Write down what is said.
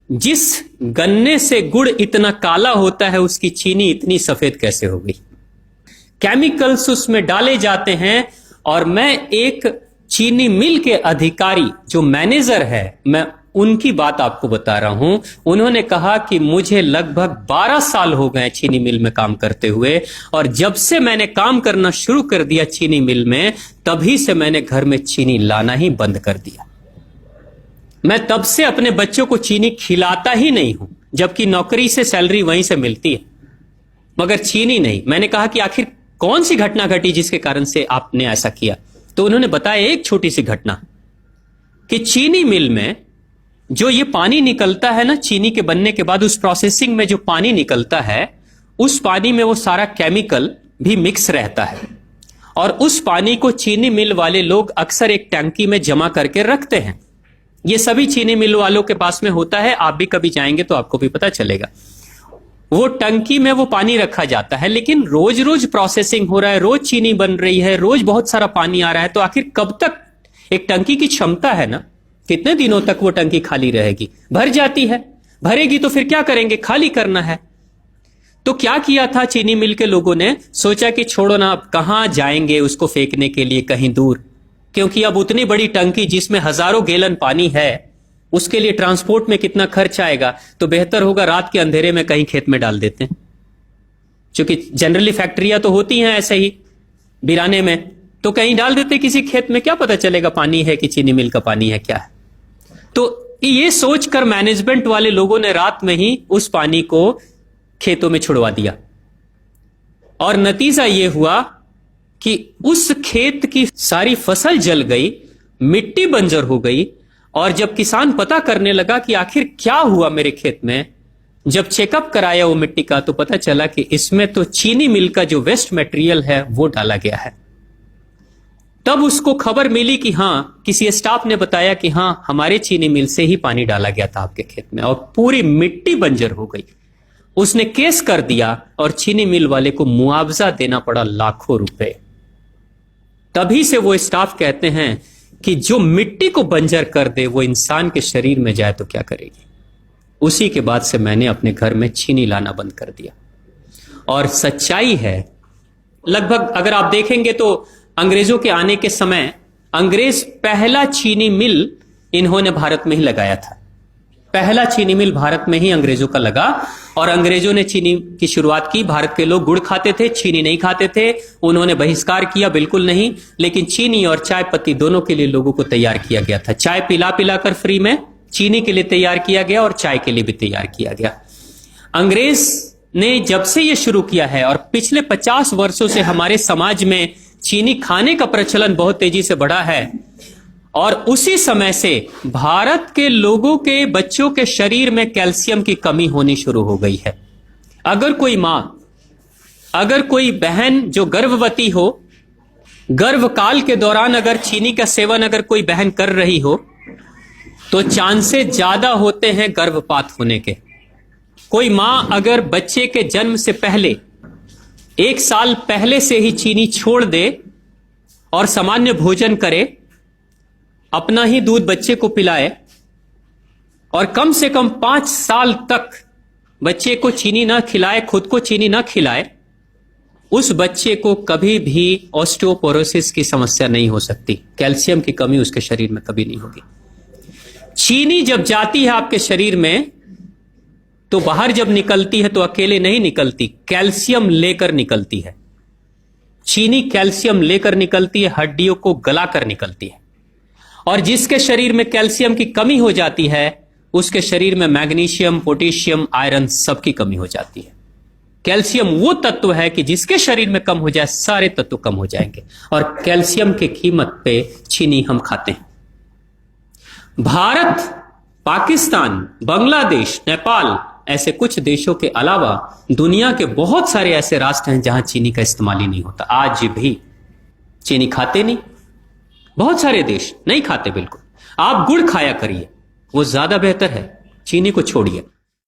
जिस गन्ने से गुड़ इतना काला होता है उसकी चीनी इतनी सफेद कैसे हो गई? केमिकल्स उसमें डाले जाते हैं। और मैं एक चीनी मिल के अधिकारी जो मैनेजर है, मैं उनकी बात आपको बता रहा हूं। उन्होंने कहा कि मुझे लगभग 12 साल हो गए चीनी मिल में काम करते हुए, और जब से मैंने काम करना शुरू कर दिया चीनी मिल में, तभी से मैंने घर में चीनी लाना ही बंद कर दिया। मैं तब से अपने बच्चों को चीनी खिलाता ही नहीं हूं, जबकि नौकरी से सैलरी वहीं से मिलती है, मगर चीनी नहीं। मैंने कहा कि आखिर कौन सी घटना घटी जिसके कारण से आपने ऐसा किया? तो उन्होंने बताया एक छोटी सी घटना कि चीनी मिल में जो ये पानी निकलता है ना, चीनी के बनने के बाद उस प्रोसेसिंग में जो पानी निकलता है, उस पानी में वो सारा केमिकल भी मिक्स रहता है, और उस पानी को चीनी मिल वाले लोग अक्सर एक टंकी में जमा करके रखते हैं। ये सभी चीनी मिल वालों के पास में होता है, आप भी कभी जाएंगे तो आपको भी पता चलेगा। वो टंकी में वो पानी रखा जाता है, लेकिन रोज रोज प्रोसेसिंग हो रहा है, रोज चीनी बन रही है, रोज बहुत सारा पानी आ रहा है, तो आखिर कब तक? एक टंकी की क्षमता है ना, कितने दिनों तक वो टंकी खाली रहेगी? भर जाती है, भरेगी तो फिर क्या करेंगे? खाली करना है। तो क्या किया था चीनी मिल के लोगों ने? सोचा कि छोड़ो ना, अब कहां जाएंगे उसको फेंकने के लिए कहीं दूर, क्योंकि अब उतनी बड़ी टंकी जिसमें हजारों गैलन पानी है, उसके लिए ट्रांसपोर्ट में कितना खर्च आएगा, तो बेहतर होगा रात के अंधेरे में कहीं खेत में डाल देते हैं। क्योंकि जनरली फैक्ट्रियां तो होती हैं ऐसे ही बिराने में, तो कहीं डाल देते किसी खेत में, क्या पता चलेगा पानी है कि चीनी मिल का पानी है, क्या है। तो ये सोचकर मैनेजमेंट वाले लोगों ने रात में ही उस पानी को खेतों में छुड़वा दिया, और नतीजा यह हुआ कि उस खेत की सारी फसल जल गई, मिट्टी बंजर हो गई। और जब किसान पता करने लगा कि आखिर क्या हुआ मेरे खेत में, जब चेकअप कराया वो मिट्टी का, तो पता चला कि इसमें तो चीनी मिल का जो वेस्ट मटेरियल है वो डाला गया है। तब उसको खबर मिली कि हां, किसी स्टाफ ने बताया कि हां, हमारे चीनी मिल से ही पानी डाला गया था आपके खेत में, और पूरी मिट्टी बंजर हो गई। उसने केस कर दिया और चीनी मिल वाले को मुआवजा देना पड़ा लाखों रुपए। तभी से वो स्टाफ कहते हैं कि जो मिट्टी को बंजर कर दे वो इंसान के शरीर में जाए तो क्या करेगी। उसी के बाद से मैंने अपने घर में चीनी लाना बंद कर दिया। और सच्चाई है, लगभग अगर आप देखेंगे तो अंग्रेजों के आने के समय अंग्रेज पहला चीनी मिल इन्होंने भारत में ही लगाया था। पहला चीनी मिल भारत में ही अंग्रेजों का लगा, और अंग्रेजों ने चीनी की शुरुआत की। भारत के लोग गुड़ खाते थे, चीनी नहीं खाते थे। उन्होंने बहिष्कार किया, बिल्कुल नहीं, लेकिन चीनी और चाय पत्ती दोनों के लिए लोगों को तैयार किया गया था। चाय पिला पिलाकर फ्री में चीनी के लिए तैयार किया गया, और चाय के लिए भी तैयार किया गया। अंग्रेज ने जब से यह शुरू किया है, और पिछले 50 वर्षों से हमारे समाज में चीनी खाने का प्रचलन बहुत तेजी से बढ़ा है, और उसी समय से भारत के लोगों के बच्चों के शरीर में कैल्शियम की कमी होनी शुरू हो गई है। अगर कोई मां, अगर कोई बहन जो गर्भवती हो, गर्भकाल के दौरान अगर चीनी का सेवन अगर कोई बहन कर रही हो, तो चांसेस ज्यादा होते हैं गर्भपात होने के। कोई मां अगर बच्चे के जन्म से पहले 1 साल पहले से ही चीनी छोड़ दे और सामान्य भोजन करे, अपना ही दूध बच्चे को पिलाए, और कम से कम 5 साल तक बच्चे को चीनी ना खिलाए, खुद को चीनी ना खिलाए, उस बच्चे को कभी भी ऑस्टियोपोरोसिस की समस्या नहीं हो सकती। कैल्शियम की कमी उसके शरीर में कभी नहीं होगी। चीनी जब जाती है आपके शरीर में, तो बाहर जब निकलती है तो अकेले नहीं निकलती, कैल्शियम लेकर निकलती है। चीनी कैल्शियम लेकर निकलती है, हड्डियों को गलाकर निकलती है। और जिसके शरीर में कैल्शियम की कमी हो जाती है, उसके शरीर में मैग्नीशियम, पोटेशियम, आयरन सबकी कमी हो जाती है। कैल्शियम वो तत्व है कि जिसके शरीर में कम हो जाए, सारे तत्व कम हो जाएंगे, और कैल्शियम की कीमत पे चीनी हम खाते हैं। भारत, पाकिस्तान, बांग्लादेश, नेपाल, ऐसे कुछ देशों के अलावा दुनिया के बहुत सारे ऐसे राष्ट्र हैं जहां चीनी का इस्तेमाल ही नहीं होता। आज भी चीनी खाते नहीं, बहुत सारे देश नहीं खाते बिल्कुल। आप गुड़ खाया करिए, वो ज्यादा बेहतर है, चीनी को छोड़िए।